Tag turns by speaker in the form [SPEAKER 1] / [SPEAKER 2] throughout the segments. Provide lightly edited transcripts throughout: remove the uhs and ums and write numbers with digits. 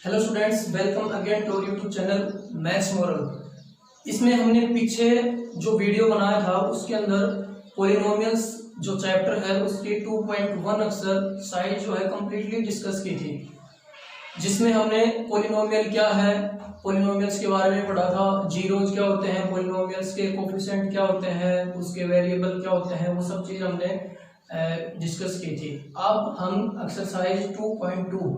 [SPEAKER 1] Hello students, welcome again to YouTube channel Maths Moral. इसमें हमने पीछे जो वीडियो बनाया था उसके अंदर पॉलिनोमियल्स जो चैप्टर है उसकी 2.1 एक्सरसाइज जो है कम्प्लीटली डिस्कस की थी, जिसमें हमने पॉलिनोमियल क्या है, पॉलिनोमियल्स के बारे में पढ़ा था, जीरोज क्या होते हैं, पॉलिनोमियल्स के कोफिशिएंट क्या होते हैं, उसके वेरिएबल क्या होते हैं, वो सब चीज़ हमने डिस्कस की थी। अब हम एक्सरसाइज 2.2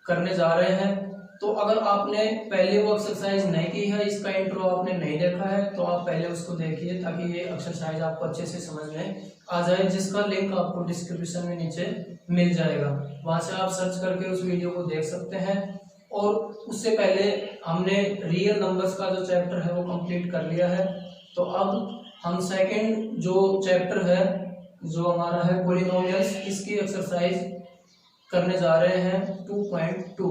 [SPEAKER 1] करने जा रहे हैं। तो अगर आपने पहले वो एक्सरसाइज नहीं की है, इसका इंट्रो आपने नहीं देखा है, तो आप पहले उसको देखिए ताकि ये एक्सरसाइज आपको अच्छे से समझ में आ जाए, जिसका लिंक आपको डिस्क्रिप्शन में नीचे मिल जाएगा। वहां से आप सर्च करके उस वीडियो को देख सकते हैं। और उससे पहले हमने रियल नंबर्स का जो चैप्टर है वो कंप्लीट कर लिया है। तो अब हम सेकेंड जो चैप्टर है जो हमारा है पॉलिनोमियल्स, इसकी एक्सरसाइज करने जा रहे हैं 2.2।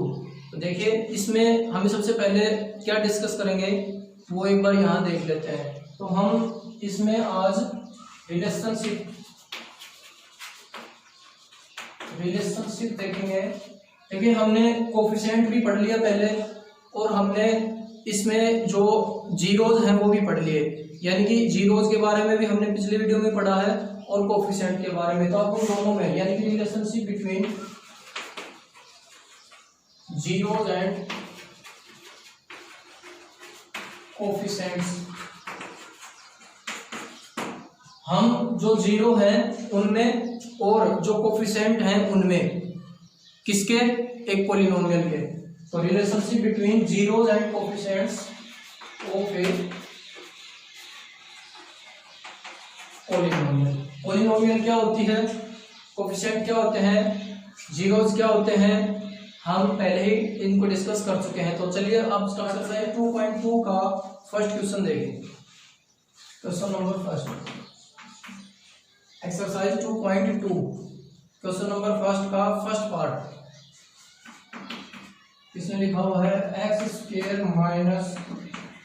[SPEAKER 1] तो देखिए इसमें हमें सबसे पहले क्या डिस्कस करेंगे वो एक बार यहाँ देख लेते हैं। तो हम इसमें आज रिलेशनशिप देखेंगे। देखिए हमने कोफिशिएंट भी पढ़ लिया पहले, और हमने इसमें जो जीरोज हैं वो भी पढ़ लिए, यानी कि जीरोज के बारे में भी हमने पिछले वीडियो में पढ़ा है और कोफिशिएंट के बारे में। तो अब उन दोनों में यानी कि relationship between zeros and coefficients, हम जो जीरो हैं उनमें और जो कोफिशिएंट हैं उनमें, किसके, एक पॉलिनोमियल के। तो relationship between zeros and coefficients of a polynomial. Polynomial क्या होती है, कोफिशिएंट क्या होते हैं, जीरोज क्या होते हैं, हम पहले ही इनको डिस्कस कर चुके हैं। तो चलिए अब स्टार्ट करते हैं 2.2 का फर्स्ट क्वेश्चन देखें। Question number first, exercise 2.2, question number first का फर्स्ट पार्ट। इसमें लिखा हुआ है x square minus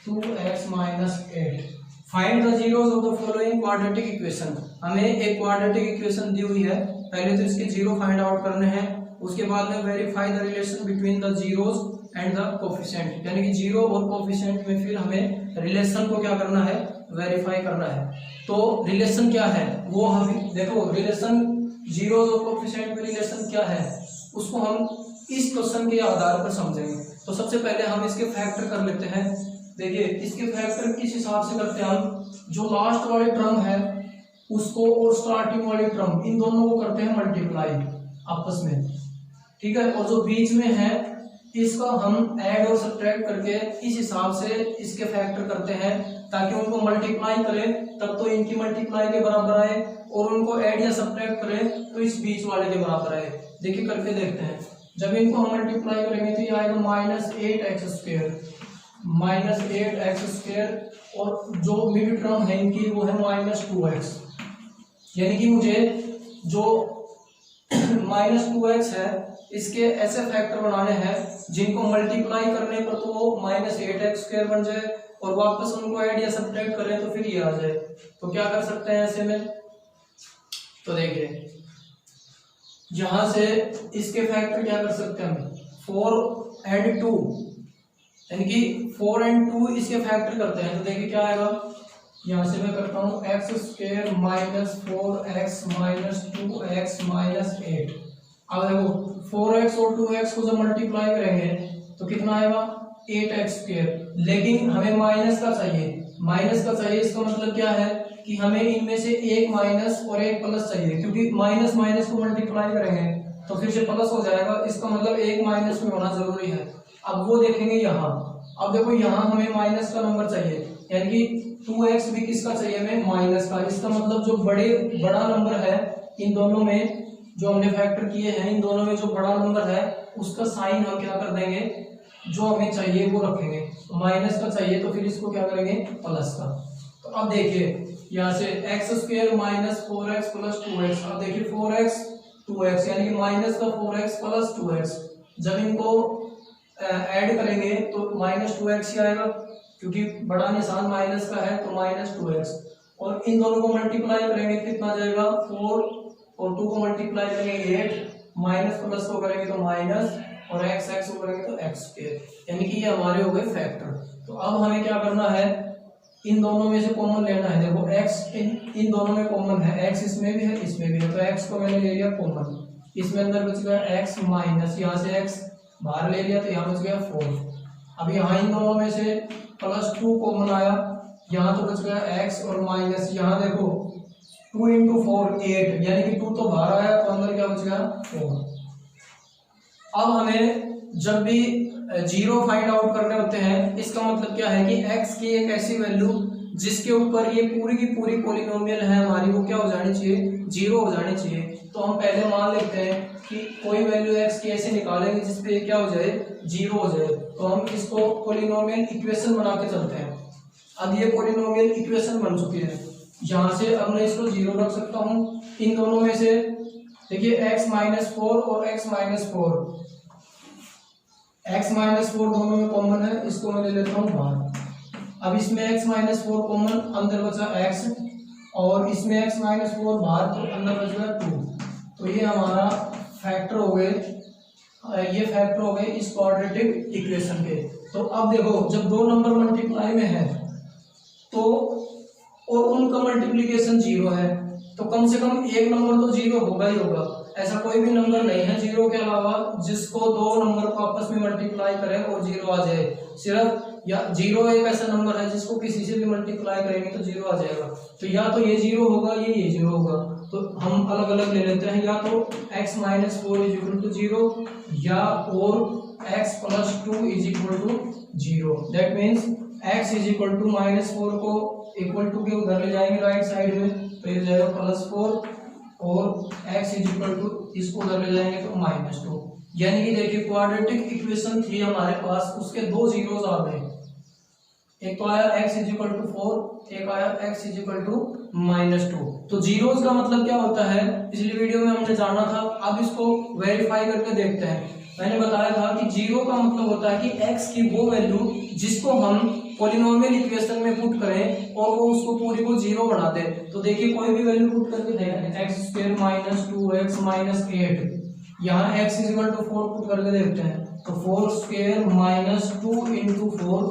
[SPEAKER 1] 2x minus 8, find the zeros of the following quadratic equation. हमें एक क्वाड्रेटिक इक्वेशन दी हुई है, पहले तो इसके जीरो फाइंड आउट करने हैं, उसके बाद में verify the relation between the zeros and the coefficient, यानी कि जीरो और कोफिशिएंट में फिर हमें रिलेशन को क्या करना है, वेरीफाई करना है। तो रिलेशन क्या है वो हम देखो, रिलेशन जीरोज और कोफिशिएंट में रिलेशन क्या है उसको हम इस क्वेश्चन के आधार पर समझेंगे। तो सबसे पहले हम इसके फैक्टर कर लेते हैं। देखिए इसके फैक्टर किस हिसाब से करते हैं हम, जो लास्ट वाले टर्म है उसको और स्टार्टिंग वाली टर्म, इन दोनों को करते हैं मल्टीप्लाई आपस में, ठीक है। और जो बीच में है इसका हम ऐड और सब्ट्रैक्ट करके इस हिसाब से इसके फैक्टर करते हैं, ताकि उनको मल्टीप्लाई करें तब तो इनकी मल्टीप्लाई के बराबर आए, और उनको ऐड या सब्ट्रैक्ट करें तो इस बीच वाले के बराबर आए। देखिए करके देखते हैं। जब इनको हम मल्टीप्लाई करेंगे तो ये आएगा माइनस 8x स्क्वायर, और जो मिड टर्म है इनकी वो है माइनस 2x, यानी कि मुझे जो माइनस 2x है इसके ऐसे फैक्टर बनाने हैं जिनको मल्टीप्लाई करने पर तो वो माइनस 8x स्क्वायर बन जाए, और वापस उनको ऐड या सब्ट्रैक्ट करें तो फिर ये आ जाए। तो क्या कर सकते हैं ऐसे में, तो देखिए यहां से इसके फैक्टर क्या कर सकते हैं हम, 4 एंड 2, यानी कि 4 एंड 2 इसके फैक्टर करते हैं। तो देखिए क्या आएगा, यहां से मैं करता हूं x square minus 4x minus 2x minus 8। अब देखो 4x और 2x को जब मल्टीप्लाई करेंगे तो कितना आएगा 8x स्क्वायर, लेकिन हमें माइनस का चाहिए। इसका मतलब क्या है कि हमें इनमें से एक माइनस और एक प्लस चाहिए, क्योंकि माइनस माइनस को मल्टीप्लाई करेंगे तो फिर से प्लस हो जाएगा, इसका मतलब एक माइनस में होना जरूरी है। अब वो देखेंगे यहाँ, अब देखो यहाँ हमें माइनस का नंबर चाहिए, यानी कि 2x भी किसका चाहिए हमें, माइनस का। इसका मतलब जो बड़ा नंबर है इन दोनों में जो हमने फैक्टर किए हैं, इन दोनों में जो बड़ा नंबर है उसका साइन हम क्या कर देंगे, जो हमें चाहिए वो रखेंगे। तो माइनस का चाहिए तो फिर इसको क्या करेंगे, प्लस का। तो अब देखिए यहाँ से x square minus 4x plus 2x, अब देखिए 4x 2x यानी कि माइनस का 4x प्लस 2x, जब इनको ऐड करेंगे तो माइनस 2x ही आएगा, क्योंकि बड़ा निशान माइनस का है तो माइनस 2x, और इन दोनों को मल्टीप्लाई करेंगे कितना जाएगा 4, और 2 को मल्टीप्लाई करेंगे 8, माइनस प्लस को करेंगे तो माइनस और एक्स एक्स को करेंगे तो एक्स स्क्वायर, यानी कि ये हमारे हो गए फैक्टर। तो अब हमें क्या करना है, इन दोनों में से कॉमन लेना है। देखो x इन दोनों में कॉमन है, x इसमें भी है इसमें भी है, तो x को मैंने ले लिया कॉमन, इसमें अंदर बच गया x माइनस, यहाँ से x बाहर ले लिया तो यहाँ बच गया 4। अब यहाँ इन दोनों में से +2 कॉमन आया, यहाँ तो बच गया x और माइनस, यहाँ देखो 2 × 4 8, यानी कि 2 तो बाहर आया तो अंदर क्या बच गया 4। अब हमें जब भी जीरो फाइंड आउट करने होते हैं, इसका मतलब क्या है कि x की एक ऐसी वैल्यू जिसके ऊपर ये पूरी की पूरी पॉलिनोमियल है हमारी, वो क्या हो जानी चाहिए, जीरो हो जानी चाहिए। तो हम पहले मान लेते हैं कि कोई वैल्यू x की ऐसे निकालेंगे जिसपे ये क्या हो जाए, जीरो हो जाए, तो हम इसको पॉलिनोमियल इक्वेशन बना के चलते हैं। अब ये पॉलिनोमियल इक्वेशन बन चुकी है, यहाँ से अब मैं इसको जीरो रख सकता हूँ। इन दोनों में से देखिए x-4 और x-4, x-4 दोनों में कॉमन है, इसको मैं ले लेता हूँ बाहर। अब इसमें x-4 कॉमन, अंदर बचा x, और इसमें x-4 बाहर तो अंदर बच गया 2। तो ये हमारा फैक्टर हो गए, ये फैक्टर हो गए इस क्वाड्रेटिक इक्वेशन के। तो अब देखो जब दो नंबर मल्टीप्लाई में है तो और उनका मल्टीप्लिकेशन जीरो है, तो कम से कम एक नंबर तो जीरो होगा ही होगा। ऐसा कोई भी नंबर नहीं है जीरो के अलावा जिसको दो नंबर को आपस में मल्टीप्लाई करें और जीरो आ जाए। सिर्फ या जीरो एक ऐसा नंबर है जिसको किसी से भी मल्टीप्लाई करेंगे तो जीरो आ जाएगा। तो या तो ये जीरो होगा, ये जीरो होगा। तो हम अलग अलग ले लेते हैं, या तो x-4 = 0 या और x + 2 = 0। दैट मीन्स x -4 को इक्वल टू के उधर ले जाएंगे राइट साइड में, तो ये जाएगा +4, और x इसको उधर ले जाएंगे तो -2। यानी कि देखिए क्वाड्रेटिक इक्वेशन थी हमारे पास, उसके दो जीरोस आ गए, एक तो आया x = 4, एक आया x = -2। तो जीरोस का मतलब क्या होता है पिछली वीडियो में हमने जाना था, अब इसको वेरीफाई करके देखते हैं। मैंने बताया था कि जीरो का मतलब होता है कि x की वो वैल्यू जिसको हम पॉलिनोमियल इक्वेशन में पुट करें और वो उसको पूरी को जीरो बना दे। तो देखिए कोई भी वैल्यू पुट करके देखें, x² - 2x - 8, यहाँ x = 4 पुट करके देखते हैं, तो 4² - 2 × 4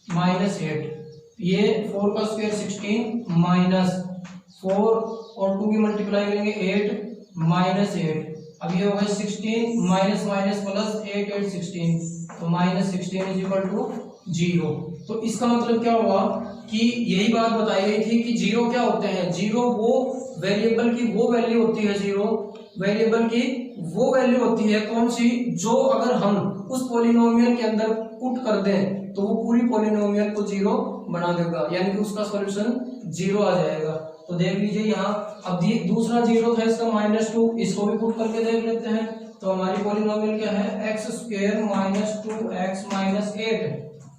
[SPEAKER 1] - 8, ये 4 का स्क्वायर 16 माइनस 4 और 2 की मल्टीप्लाई करेंगे 8 -8। अब ये होगा 16 माइनस माइनस प्लस 8 8 16, तो -16 = 0। तो इसका मतलब क्या हुआ कि यही बात बताई गई थी कि जीरो क्या होते हैं, जीरो वो वेरिएबल की वो वैल्यू होती है, जीरो वेरिएबल की वो वैल्यू होती है कौन सी, जो अगर हम उस पॉलिनोमियल के अंदर पुट कर दें तो वो पूरी पॉलिनोमियल को जीरो बना देगा, यानी कि उसका सॉल्यूशन जीरो आ जाएगा। तो देख लीजिए यहाँ, अब दूसरा जीरो था इसका -2, इसको भी पुट करके देख लेते हैं। तो हमारी पॉलिनोमियल क्या है, x² - 2x - 8।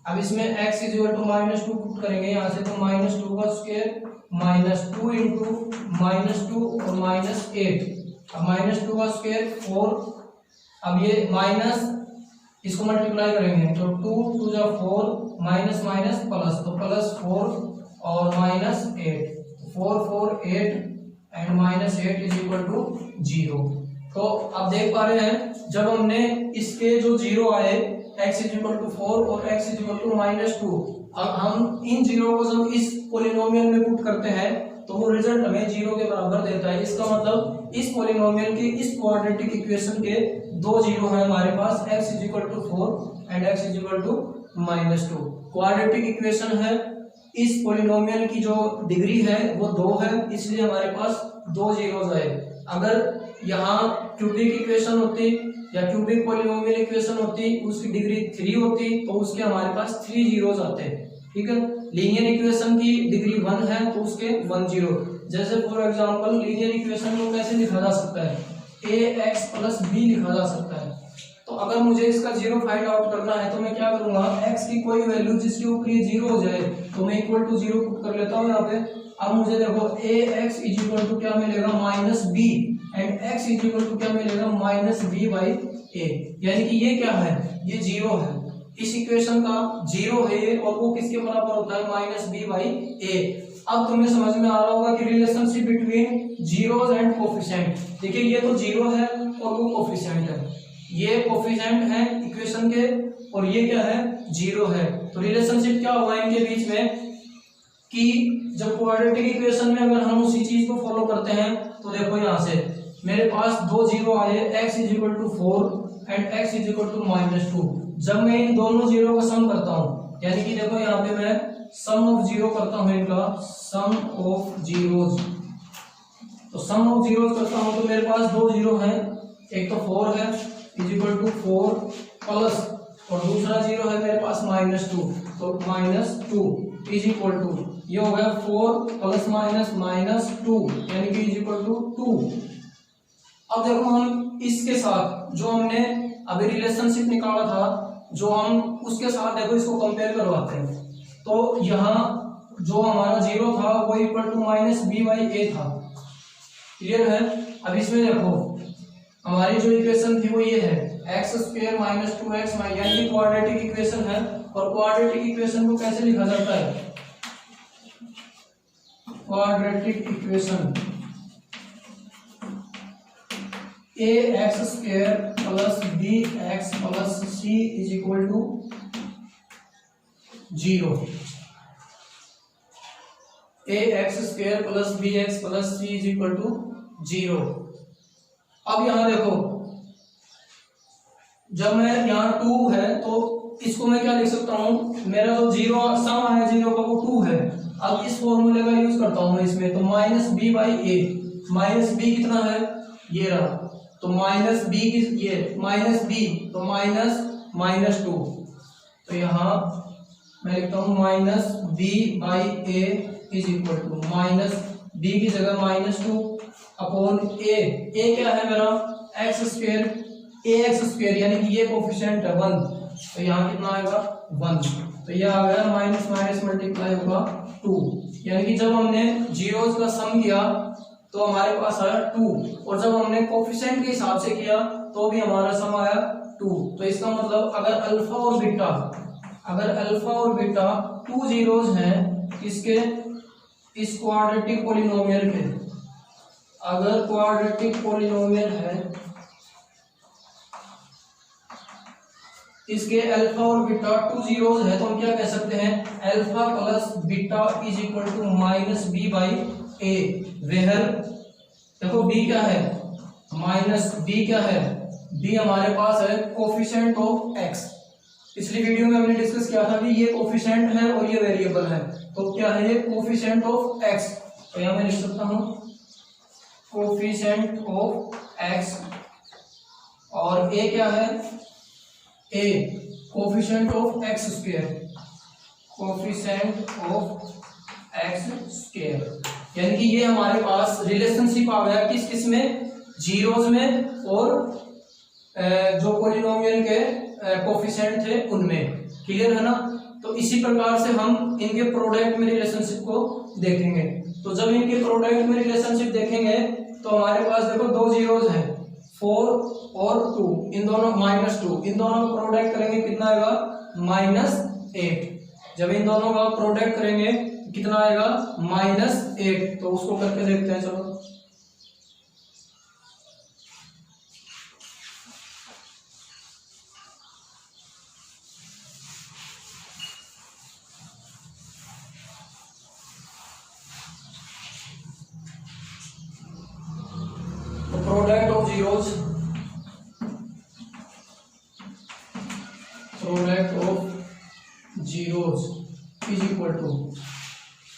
[SPEAKER 1] अब इसमें x = -2 पुट करेंगे यहाँ से, तो -2 का स्क्वायर -2 × -2 और -8। अब -2 का स्क्वायर 4, अब ये माइनस इसको मल्टीप्लाई करेंगे तो 2 2 जा 4 माइनस माइनस प्लस, तो +4 और -8, 4 4 8 एंड -8 = 0। तो अब देख पा रहे हैं जब हमने इसके जो जीरो आए x = 4 और x = -2, अब हम इन जीरो को जब इस पॉलिनोमियल में पुट करते हैं तो वो रिजल्ट हमें जीरो के बराबर देता है। इसका मतलब इस पॉलिनोमियल के इस क्वाड्रेटिक इक्वेशन के दो जीरो है हमारे पास, x = 4 and x = -2। Quadratic equation है, इस पॉलिनोमियल की जो डिग्री है वो 2 है, इसलिए हमारे पास दो जीरोस आए। अगर यहाँ क्यूबिक इक्वेशन होती या क्यूबिक पॉलिनोमियल इक्वेशन होती, उसकी डिग्री 3 होती, तो उसके हमारे पास 3 जीरोस आते हैं। ठीक है, लीनियर इक्वेशन की डिग्री 1 है तो उसके 1 जीरो। जैसे फॉर एग्जांपल लीनियर इक्वेशन को कैसे लिखा जा सकता है, ax + b लिखा जा सकता है। तो अगर मुझे इसका जीरो फाइंड आउट करना है तो मैं क्या करूंगा, x की कोई वैल्यू जिसके ऊपर ये जीरो हो जाए तो मैं = 0 पुट कर लेता हूँ यहाँ पे। अब मुझे देखो ax = क्या मिलेगा, -b, एंड x = क्या मिलेगा, -b/a। यानी कि ये क्या है, ये जीरो है, इस इक्वेशन का जीरो है ये, और वो किसके बराबर होता है, -b/a। अब तुम्हें समझ में आ रहा होगा कि relationship between zeros and coefficient. देखिए ये तो जीरो है और वो कोफिशिएंट है, ये कोफिशिएंट है इक्वेशन के और ये क्या है, जीरो है। तो रिलेशनशिप क्या हुआ इनके बीच में कि जब क्वाड्रेटिक इक्वेशन में अगर हम उसी चीज को फॉलो करते हैं तो देखो यहाँ से मेरे पास दो जीरो आए, x is equal to 4 and x is equal to -2। जब मैं इन दोनों जीरो का सम करता हूँ, यानी कि देखो यहाँ पे मैं सम ऑफ जीरो करता हूँ, इनका सम ऑफ जीरोज, तो सम ऑफ जीरोज करता हूँ तो मेरे पास दो जीरो हैं, एक तो 4 है इज इक्वल टू 4 प्लस और दूसरा जीरो है मेरे पास -2, तो -2 इज इक्वल टू ये हो गया 4 प्लस -2 यानी कि इज इक्वल टू 2। अब देखो हम इसके साथ जो हमने अभी रिलेशनशिप निकाला था, जो हम उसके साथ देखो इसको कंपेयर करवाते हैं, तो यहाँ जो हमारा जीरो था वो इक्वल टू -b/a था। क्लियर है। अब इसमें देखो हमारी जो इक्वेशन थी वो ये है x² - 2x यानी क्वाड्रेटिक इक्वेशन है। और क्वाड्रेटिक इक्वेशन को कैसे लिखा जाता है, quadratic equation ax² plus bx plus c is equal to 0। ax² plus bx plus c is equal to 0। अब यहां देखो जब मैं यहाँ 2 है तो इसको मैं क्या लिख सकता हूँ, मेरा जो जीरो सम आया जीरो का वो 2 है। अब इस फॉर्मूले का यूज करता हूँ मैं इसमें, तो -b/a, -b कितना है ये रहा, तो -b की ये -b तो -2, तो यहाँ मैं लिखता हूँ -b/a is equal to -b की जगह -2 अपॉन a क्या है मेरा x², ax² यानी कि ये कोफिशिएंट है 1, तो यहाँ कितना आएगा 1, तो ये आ गया माइनस माइनस मल्टीप्लाई होगा 2, यानी कि जब हमने जीरोज का सम किया तो हमारे पास आया 2 और जब हमने कोफिशिएंट के हिसाब से किया तो भी हमारा सम आया 2। तो इसका मतलब अगर अल्फा और बीटा 2 जीरोज हैं इसके इस क्वाड्रेटिक पॉलिनोमियल के, अगर क्वाड्रेटिक पॉलिनोमियल है इसके अल्फा और बीटा 2 जीरोज है, तो हम क्या कह सकते हैं alpha plus beta is equal to -b/a, where देखो b क्या है -b क्या है, b हमारे पास है कोफिशिएंट ऑफ x। पिछली वीडियो में हमने डिस्कस किया था कि ये कोफिशिएंट है और ये वेरिएबल है, तो क्या है ये कोफिशिएंट ऑफ x, तो यहां मैं लिख सकता हूं कोफिशिएंट ऑफ x, और a क्या है a coefficient of x², coefficient of x², यानी कि ये हमारे पास रिलेशनशिप आ गया किस किस में, जीरोज में और जो पॉलिनोमियल के कोफिशिएंट थे उनमें। क्लियर है ना। तो इसी प्रकार से हम इनके प्रोडक्ट में रिलेशनशिप को देखेंगे। तो जब इनके प्रोडक्ट में रिलेशनशिप देखेंगे तो हमारे पास देखो दो जीरोज हैं 4 और 2, इन दोनों -2, इन दोनों का प्रोडक्ट करेंगे कितना आएगा -8। जब इन दोनों का प्रोडक्ट करेंगे कितना आएगा -8, तो उसको करके देखते हैं। चलो product of zeros, product of zeros is equal to,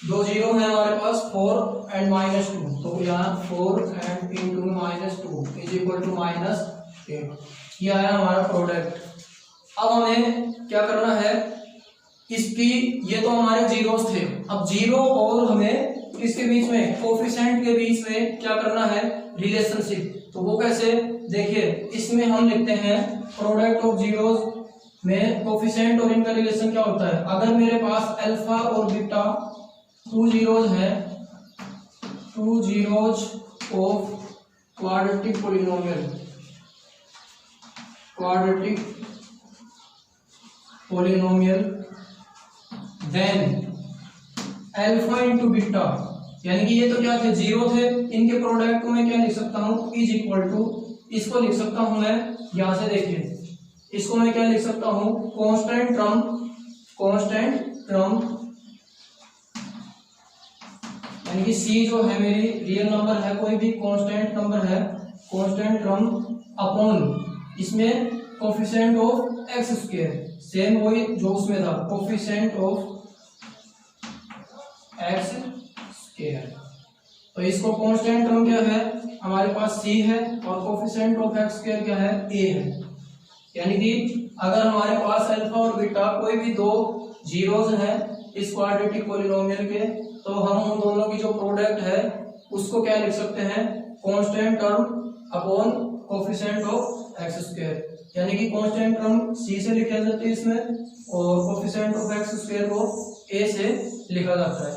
[SPEAKER 1] दो जीरो है हमारे पास 4 एंड -2, तो यहाँ 4 and into -2 is equal to -8, ये आया हमारा प्रोडक्ट। अब हमें क्या करना है, इसकी ये तो हमारे जीरोस थे, अब जीरो और हमें इसके बीच में कोफिशिएंट के बीच में क्या करना है रिलेशनशिप, तो वो कैसे देखिए, इसमें हम लिखते हैं प्रोडक्ट ऑफ जीरोस में कोफिशिएंट और इनका रिलेशन क्या होता है। अगर मेरे पास अल्फा और बीटा 2 जीरोज है, 2 zeros of quadratic polynomial, quadratic polynomial, then alpha into beta, यानी कि ये तो क्या थे जीरो थे, इनके प्रोडक्ट को मैं क्या लिख सकता हूं इज इक्वल टू इसको लिख सकता हूं मैं यहां से, देखिए इसको मैं क्या लिख सकता हूं, कांस्टेंट टर्म यानी कि सी जो है मेरी रियल नंबर है, कोई भी कांस्टेंट नंबर है, कांस्टेंट टर्म अपॉन इसमें coefficient of x square, same वही जो उसमें था, कोफिशिएंट ऑफ एक्स स्क्वायर। तो इसको कांस्टेंट टर्म क्या है हमारे पास सी है और कोफिशिएंट ऑफ एक्स स्क्वायर क्या है, ए है। यानी कि अगर हमारे पास अल्फा और बीटा कोई भी दो जीरोस हैं इस क्वाड्रेटिक पॉलिनोमियल के, तो हम उन दोनों की जो प्रोडक्ट है उसको क्या लिख सकते हैं, constant term upon coefficient of x square. यानी कि कांस्टेंट टर्म सी से लिखा जाता है इसमें और कोफिशिएंट ऑफ एक्स स्क्वायर को ए से लिखा जाता है।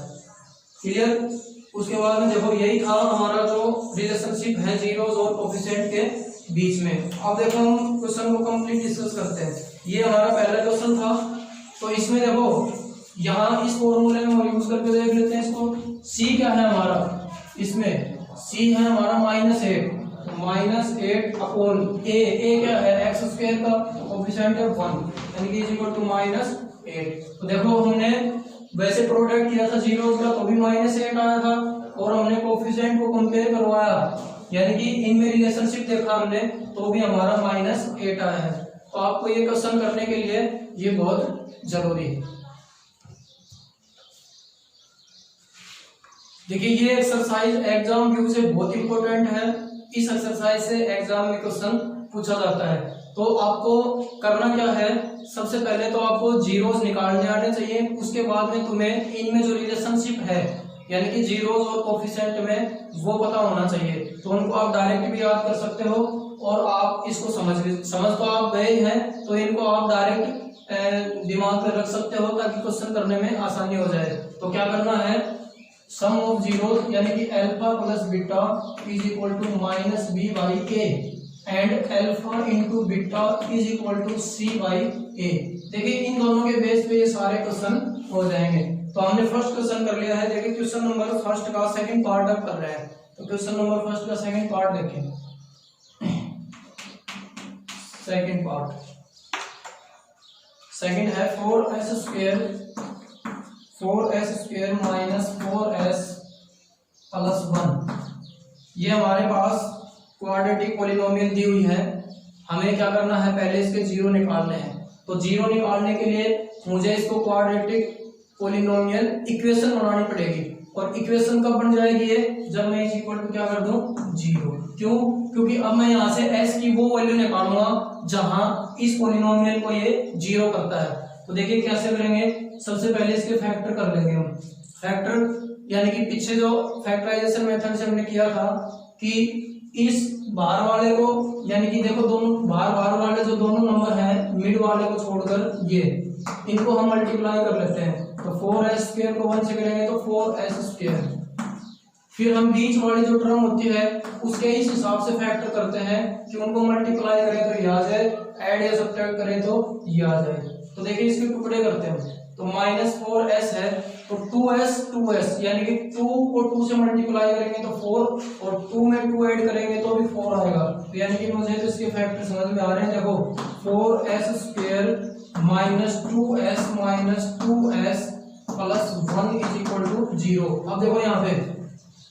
[SPEAKER 1] क्लियर। उसके बाद में देखो यही था हमारा जो रिलेशनशिप है जीरोस और कोफिशिएंट के बीच में। अब देखो हम क्वेश्चन को कंप्लीट डिस्कस करते हैं। ये हमारा पहला क्वेश्चन था, तो इसमें देखो यहाँ इस फॉर्मूले में हम यूज करके देख लेते हैं इसको। सी क्या है हमारा, इसमें सी है हमारा -8, -8 अपॉन ए क्या है एक्स स्क्वायर का कोफिशिएंट है 1, यानी कि इज इक्वल टू -8। तो देखो हमने वैसे प्रोडक्ट किया था जीरोस का तो भी -8 आया था, और हमने कोफिशिएंट को कंपेयर करवाया यानी कि इनमें रिलेशनशिप देखा हमने तो भी हमारा -8 आया है। तो आपको ये क्वेश्चन करने के लिए ये बहुत जरूरी है। देखिए ये एक्सरसाइज एग्जाम व्यू से बहुत इंपॉर्टेंट है। इस एक्सरसाइज से एग्जाम में क्वेश्चन पूछा जाता है। तो आपको करना क्या है, सबसे पहले तो आपको जीरोस निकालने आने चाहिए, उसके बाद में तुम्हें इनमें जो रिलेशनशिप है यानी कि जीरोस और कोफिशिएंट में वो पता होना चाहिए। तो उनको आप डायरेक्ट भी याद कर सकते हो और आप इसको समझ तो आप गए हैं तो इनको आप डायरेक्ट दिमाग में रख सकते हो ताकि क्वेश्चन करने में आसानी हो जाए। तो क्या करना है, सम ऑफ जीरोस यानी कि alpha plus beta is equal to -b by a and alpha into beta is equal to c by a। देखिए इन दोनों के बेस पे ये सारे क्वेश्चन हो जाएंगे। तो हमने फर्स्ट क्वेश्चन कर लिया है। देखिए क्वेश्चन नंबर फर्स्ट का सेकंड पार्ट अब कर रहे हैं। तो क्वेश्चन नंबर फर्स्ट का सेकंड पार्ट देखें। सेकंड है 4s square minus 4s plus 1। ये हमारे पास क्वाड्रेटिक पॉलिनोमियल दी हुई है। हमें क्या करना है, पहले इसके जीरो निकालने हैं। तो जीरो निकालने के लिए मुझे इसको क्वाड्रेटिक पॉलिनोमियल इक्वेशन बनानी पड़ेगी। और इक्वेशन कब बन जाएगी ये, जब मैं इस इक्वल टू क्या कर दूं, जीरो। क्यों, क्योंकि अब मैं यहाँ से s की वो वैल्यू निकालूंगा जहां इस पॉलिनोमियल को ये जीरो करता है। तो देखिए कैसे करेंगे, सबसे पहले इसके फैक्टर कर लेंगे हम। फैक्टर यानी कि पीछे जो फैक्टराइजेशन मेथड से हमने किया था कि इस बाहर वाले को यानी कि देखो दोनों बाहर वाले जो दोनों नंबर हैं मिड वाले को छोड़कर ये इनको हम मल्टीप्लाई कर लेते हैं। तो 4s स्क्वायर को 1 से करेंगे तो 4s स्क्वायर। फिर हम बीच वाली जो टर्म होती है उसके इस हिसाब से फैक्टर करते हैं कि उनको मल्टीप्लाई करें तो ये आ जाए, ऐड या सब्ट्रैक्ट करें तो ये आ जाए। तो देखिए इसके टुकड़े करते हैं। तो -4s है तो 2s यानी कि 2 को 2 से मल्टीप्लाई करेंगे तो 4 और 2 में 2 ऐड करेंगे तो भी 4 आएगा। तो यानी कि मुझे तो इसके फैक्टर समझ में आ रहे हैं। देखो 4s square -2s plus 1 is equal to 0। अब देखो यहाँ पे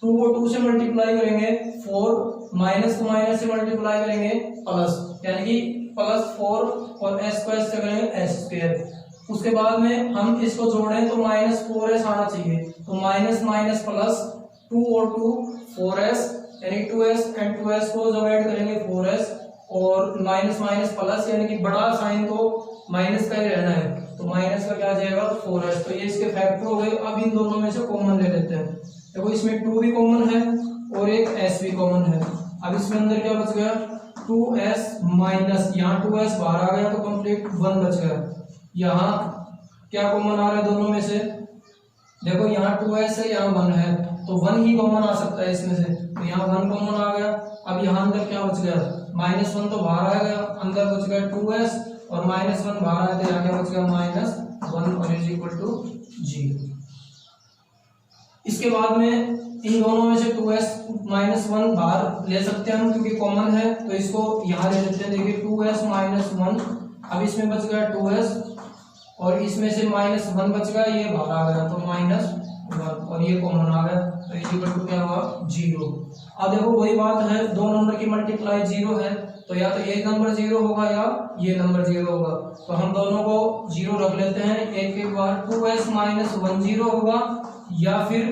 [SPEAKER 1] 2 को 2 से मल्टीप्लाई करेंगे 4, माइनस को माइनस से मल्टीप्लाई करेंगे प्लस, यानी कि +4 और s को s से करेंगे s स्क्वायर। उसके बाद में हम इसको जोड़ें तो -4s आना चाहिए। तो माइनस माइनस प्लस 2 और 2 4s यानी 2s एंड 2s को जब ऐड करेंगे 4s और माइनस माइनस प्लस यानी कि बड़ा साइन तो माइनस का ही रहना है। तो माइनस का क्या आ जाएगा 4s। तो ये इसके फैक्टर हो गए। अब इन दोनों में से कॉमन ले लेते हैं। देखो इसमें 2 भी कॉमन है और एक s भी कॉमन है। अब इसमें अंदर क्या बच गया 2s माइनस यहाँ 2s बाहर आ गया तो कंप्लीट 1 बच गया। यहाँ क्या कॉमन आ रहा है दोनों में से, देखो यहाँ 2s है यहाँ 1 है तो 1 ही कॉमन आ सकता है इसमें से। तो यहाँ 1 कॉमन आ गया। अब यहाँ अंदर क्या बच गया -1 तो बाहर आ गया, अंदर बच गया 2s और -1 बाहर आया तो यहाँ क्या बच गया -1 और इज इक्वल टू 0। इसके बाद में इन दोनों में से 2s माइनस 1 बाहर ले सकते हैं हम, क्योंकि कॉमन है, तो इसको यहाँ ले लेते हैं। देखिए 2s माइनस 1, अब इसमें बच गया 2s और इसमें से माइनस 1 बच गया, ये बाहर आ गया तो माइनस 1 और ये कॉमन आ गया, तो इक्वल टू क्या हुआ 0। अब देखो वही बात है, दो नंबर की मल्टीप्लाई 0 है, तो या तो ये नंबर 0 होगा या ये नंबर 0 होगा, तो हम दोनों को 0 रख लेते हैं। एक बार 2s माइनस 1 0 होगा या फिर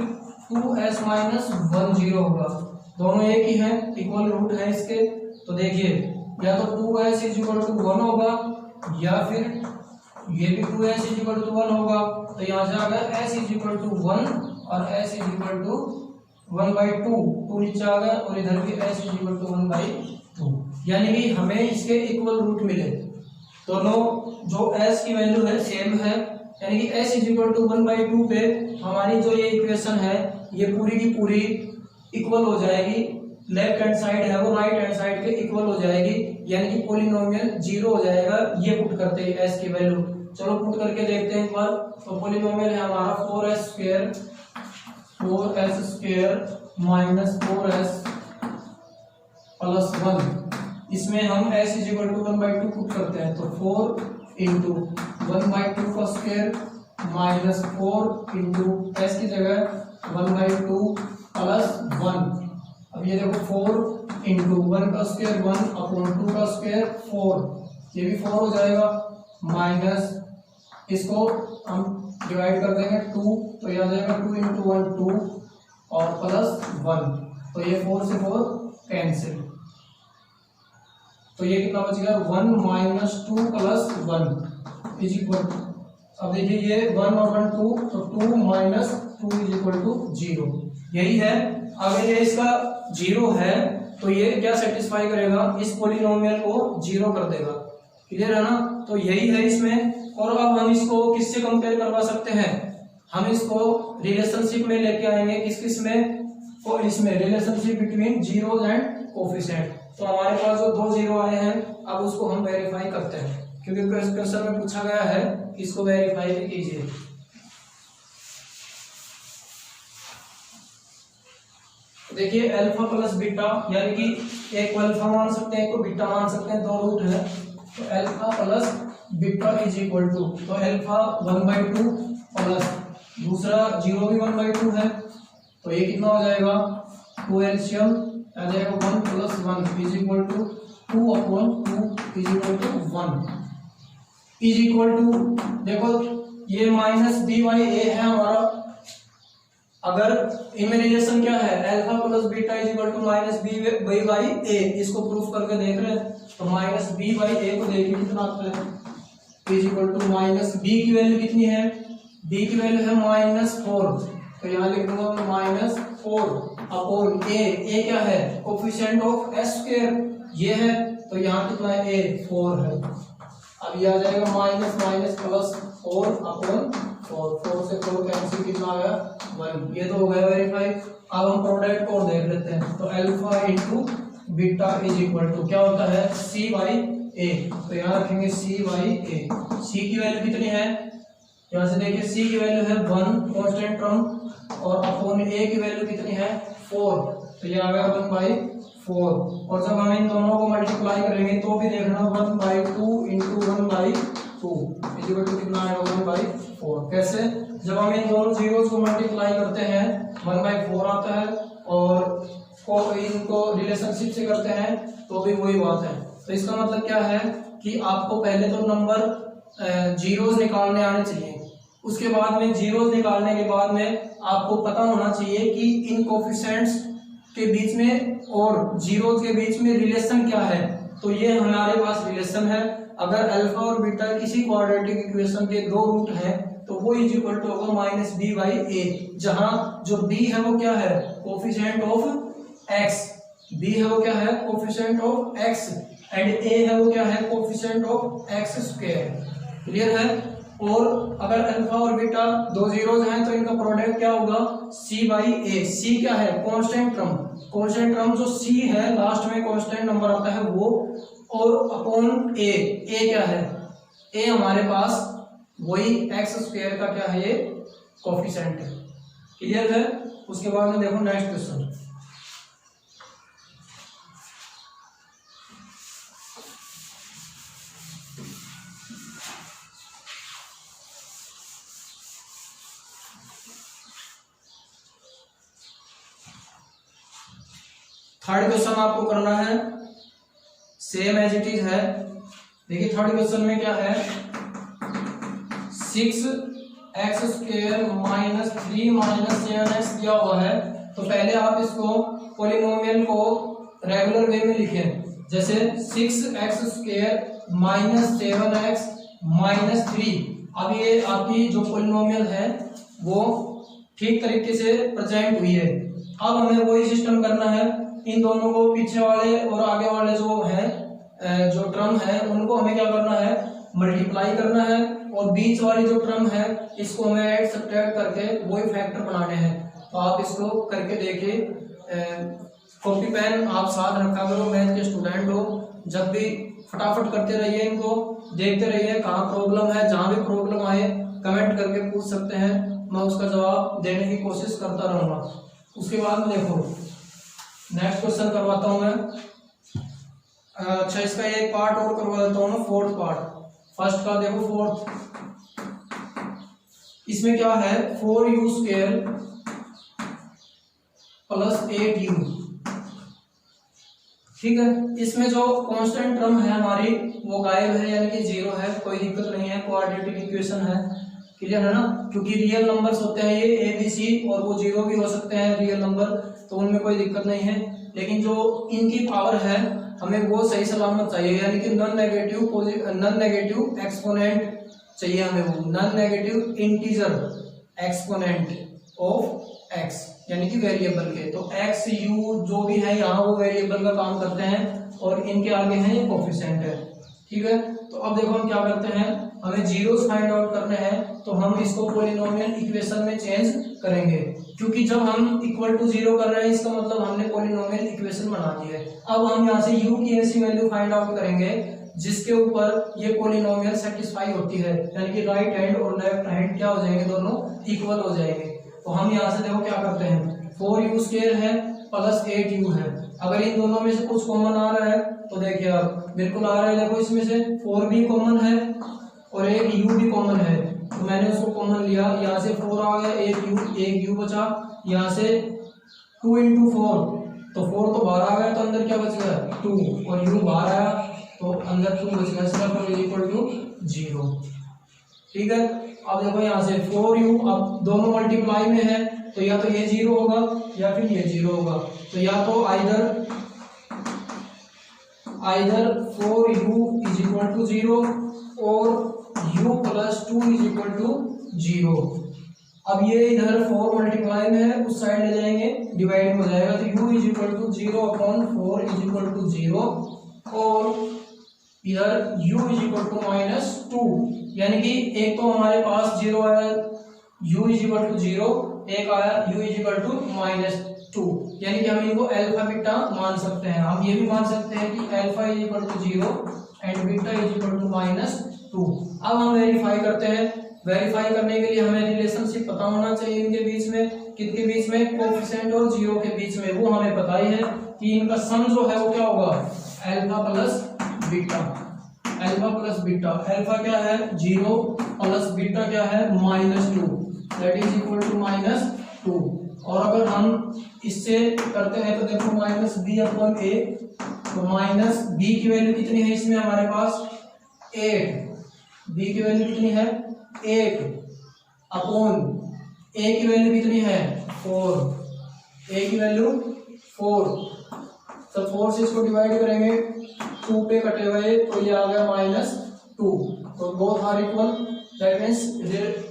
[SPEAKER 1] 2s माइनस 1 0 होगा, दोनों एक ही हैं, इक्वल रूट है इसके। तो देखिए या तो 2s इज इक्वल टू 1 होगा या फिर ये भी 2s इज इक्वल टू 1 होगा, तो यहाँ से आ गया s इज इक्वल टू 1 और s इज इक्वल टू 1/2, 2 नीचे आ गया और इधर भी s इज इक्वल टू 1/2, यानी कि हमें इसके इक्वल रूट मिले। दोनों जो s की वैल्यू है सेम है, यानी कि s इज इक्वल टू 1/2 पे हमारी जो ये इक्वेशन है ये पूरी की पूरी इक्वल हो जाएगी, लेफ्ट हैंड साइड है वो राइट हैंड साइड के इक्वल हो जाएगी, यानी कि पॉलिनोमियल 0 हो जाएगा। ये पुट करते हैं s की वैल्यू, चलो पुट करके देखते हैं एक बार। तो पॉलिनोमियल है हमारा 4s square minus 4s plus 1, इसमें हम s is equal to 1/2 put करते हैं, तो 4 इंटू 1/2 का स्क्वायर माइनस 4 इंटू s की जगह 1/2 प्लस 1। अब ये देखो 4 इंटू 1 का स्क्वायर 1 अपॉन 2 का स्क्वायर 4, ये भी 4 हो जाएगा, माइनस इसको हम डिवाइड कर देंगे 2, तो ये आ जाएगा 2 इंटू 1 2 और प्लस 1, तो ये 4 से 4 कैंसिल, तो ये कितना बच गया 1 माइनस 2 प्लस 1 इज इक्वल। अब देखिए ये 1 और 1 2, तो 2 माइनस 2 इज इक्वल टू 0, यही है। अगर ये इसका 0 है तो ये क्या सेटिस्फाई करेगा, इस पॉलिनोमियल को 0 कर देगा, क्लियर है ना। तो यही है इसमें। और अब हम इसको किससे कंपेयर करवा सकते हैं, हम इसको रिलेशनशिप में लेके आएंगे, किस में, और इसमें relationship between zeros and coefficient. तो हमारे पास जो 2 0 आए हैं, अब उसको हम वेरीफाई करते हैं, क्योंकि क्वेश्चन में पूछा गया है कि इसको वेरीफाई भी कीजिए। देखिए अल्फा प्लस बीटा, यानी कि एक को अल्फा मान सकते हैं, एक को बीटा मान सकते हैं, 2 रूट है, तो alpha plus beta is equal to, तो अल्फा 1/2 प्लस दूसरा 0 भी 1/2 है, तो ये कितना हो जाएगा 2 एलसीएम आ जाएगा 1 plus 1 is equal to 2 upon 2 is equal to 1 is equal to, देखो ये माइनस बी बाई ए है हमारा। अगर इनमें रिलेशन क्या है, alpha plus beta is equal to minus B by A, इसको प्रूफ करके देख रहे हैं, तो माइनस बी बाई ए को देखिए कितना आता है, is equal to minus b की वैल्यू कितनी है, बी की वैल्यू है -4, तो यहाँ लिख दूंगा -4 अपॉन ए क्या है कोफिशिएंट ऑफ s स्क्वायर ये है, तो यहाँ कितना है ए 4 है। अब ये आ जाएगा माइनस माइनस प्लस 4 अपॉन 4 से 4 कैंसिल, कितना आया 1, ये तो हो गया वेरीफाई। अब हम प्रोडक्ट को देख लेते हैं, तो alpha into beta is equal to क्या होता है c बाई ए, तो यहाँ रखेंगे c बाई ए। c की वैल्यू कितनी है, यहाँ से देखिए c की वैल्यू है 1 कांस्टेंट टर्म, और अपॉन a की वैल्यू कितनी है 4, तो ये आ गया 1/4, और जब हम इन दोनों को मल्टीप्लाई करेंगे तो भी देखना 1/2 इंटू 1/2 इज इक्वल टू कितना आएगा 1/4। कैसे, जब हम इन दोनों जीरोस को मल्टीप्लाई करते हैं 1/4 आता है, और इनको रिलेशनशिप से करते हैं तो भी वही बात है। तो इसका मतलब क्या है कि आपको पहले तो नंबर जीरोस निकालने आने चाहिए, उसके बाद में जीरोस निकालने के बाद में आपको पता होना चाहिए कि इन कोफिशिएंट्स के बीच में और जीरोस के बीच में रिलेशन क्या है। तो ये हमारे पास रिलेशन है, अगर अल्फा और बीटा किसी क्वाड्रेटिक इक्वेशन के 2 रूट हैं तो वो इज इक्वल टू होगा माइनस बी बाई ए, जहां जो बी है वो क्या है कोफिशिएंट ऑफ एक्स, बी है वो क्या है कोफिशिएंट ऑफ एक्स, एंड ए है वो क्या है coefficient of x square, clear है। और अगर अल्फा और बीटा 2 जीरोस हैं तो इनका प्रोडक्ट क्या होगा c बाई ए। c क्या है कांस्टेंट टर्म, कांस्टेंट टर्म जो c है लास्ट में कांस्टेंट नंबर आता है वो, और अपॉन ए, ए क्या है ए हमारे पास वही एक्स स्क्वायर का क्या है ये कोफिशिएंट है, क्लियर है। उसके बाद में देखो नेक्स्ट क्वेश्चन, थर्ड क्वेश्चन आपको करना है सेम एज इट इज है। देखिए थर्ड क्वेश्चन में क्या है, 6x² माइनस 3 माइनस 7x दिया हुआ है। तो पहले आप इसको पॉलिनोमियल को रेगुलर वे में लिखें, जैसे 6x² माइनस 7x माइनस 3। अब ये आपकी जो पॉलिनोमियल है वो ठीक तरीके से प्रेजेंट हुई है। अब हमें वही सिस्टम करना है, इन दोनों को पीछे वाले और आगे वाले जो है जो टर्म है उनको हमें क्या करना है, मल्टीप्लाई करना है, और बीच वाली जो टर्म है इसको हमें ऐड सब्ट्रैक्ट करके वही फैक्टर बनाने हैं। तो आप इसको करके देखिए, कॉपी पेन आप साथ रखा करो, मैथ के स्टूडेंट हो, जब भी फटाफट करते रहिए, इनको देखते रहिए कहाँ प्रॉब्लम है। जहाँ भी प्रॉब्लम आए कमेंट करके पूछ सकते हैं, मैं उसका जवाब देने की कोशिश करता रहूँगा। उसके बाद में देखो नेक्स्ट क्वेश्चन करवाता हूँ मैं। अच्छा इसका एक पार्ट और करवा देता हूँ मैं, फोर्थ पार्ट। फर्स्ट का देखो फोर्थ, इसमें क्या है 4u² प्लस 8u, ठीक है। इसमें जो कांस्टेंट टर्म है हमारी वो गायब है, यानी कि 0 है, कोई दिक्कत नहीं है, क्वाड्रेटिक इक्वेशन है, क्लियर है ना। क्योंकि रियल नंबर्स होते हैं ये ए बी सी, और वो 0 भी हो सकते हैं रियल नंबर, तो उनमें कोई दिक्कत नहीं है। लेकिन जो इनकी पावर है हमें वो सही सलामत चाहिए, यानी कि नॉन नेगेटिव एक्सपोनेंट चाहिए हमें, वो non negative integer exponent of x, यानी कि वेरिएबल के। तो एक्स यू जो भी है यहाँ वो वेरिएबल का काम करते हैं, और इनके आगे है ये कोफिशिएंट है, ठीक है। तो अब देखो हम क्या करते हैं, हमें जीरोस फाइंड आउट करने हैं, तो हम इसको पॉलिनोमियल इक्वेशन में चेंज करेंगे, क्योंकि जब हम इक्वल टू 0 कर रहे हैं इसका मतलब हमने पॉलिनोमियल इक्वेशन बना दी है। अब हम यहाँ से u की ऐसी वैल्यू फाइंड आउट करेंगे जिसके ऊपर ये पॉलिनोमियल सेटिस्फाई होती है, यानी कि राइट हैंड और लेफ्ट हैंड क्या हो जाएंगे, दोनों इक्वल हो जाएंगे। तो हम यहाँ से देखो क्या करते हैं, 4u² है प्लस 8u है। अगर इन दोनों में से कुछ कॉमन आ रहा है तो देखिए आप बिल्कुल आ रहा है, देखो इसमें से 4 भी कॉमन है और एक u भी कॉमन है, तो मैंने उसको कॉमन लिया, यहाँ से 4 आ गया, एक u बचा, यहाँ से 2 × 4, तो 4 तो बाहर आ गया, तो अंदर क्या बच गया 2, और u बाहर आया तो अंदर 2 बच गया, इसका इक्वल टू 0, ठीक है। अब देखो यहाँ से 4u, अब दोनों मल्टीप्लाई में है तो या तो ये 0 होगा या फिर ये 0 होगा, तो या तो either 4u is equal to 0 और u plus 2 is equal to 0। अब ये इधर 4 मल्टीप्लाई में है, उस साइड ले जाएंगे डिवाइड हो जाएगा, तो u is equal to 0/4 is equal to 0, और इधर u इज इक्वल टू -2, यानी कि एक तो हमारे पास 0 आया, u इज इक्वल टू 0, एक आया u इज इक्वल टू -2, यानी कि हम इनको अल्फा बीटा मान सकते हैं। हम ये भी मान सकते हैं कि alpha is equal to 0 and beta is equal to -2। अब हम वेरीफाई करते हैं, वेरीफाई करने के लिए हमें रिलेशनशिप पता होना चाहिए इनके बीच में, किसके बीच में, कोएफिशिएंट और 0 के बीच में। वो हमें पता ही है कि इनका सम जो है वो क्या होगा, alpha plus beta, alpha plus beta. Alpha क्या है 0 प्लस बीटा क्या है -2, दैट इज इक्वल टू -2। और अगर हम इससे करते हैं तो देखो -b/a, तो -b की वैल्यू कितनी है इसमें हमारे पास 8, b की वैल्यू कितनी है 8 अपॉन a की वैल्यू कितनी है 4, a की वैल्यू 4, तो 4 से इसको डिवाइड करेंगे 2 पे कटे हुए तो ये आ गया -2, तो both are equal, that means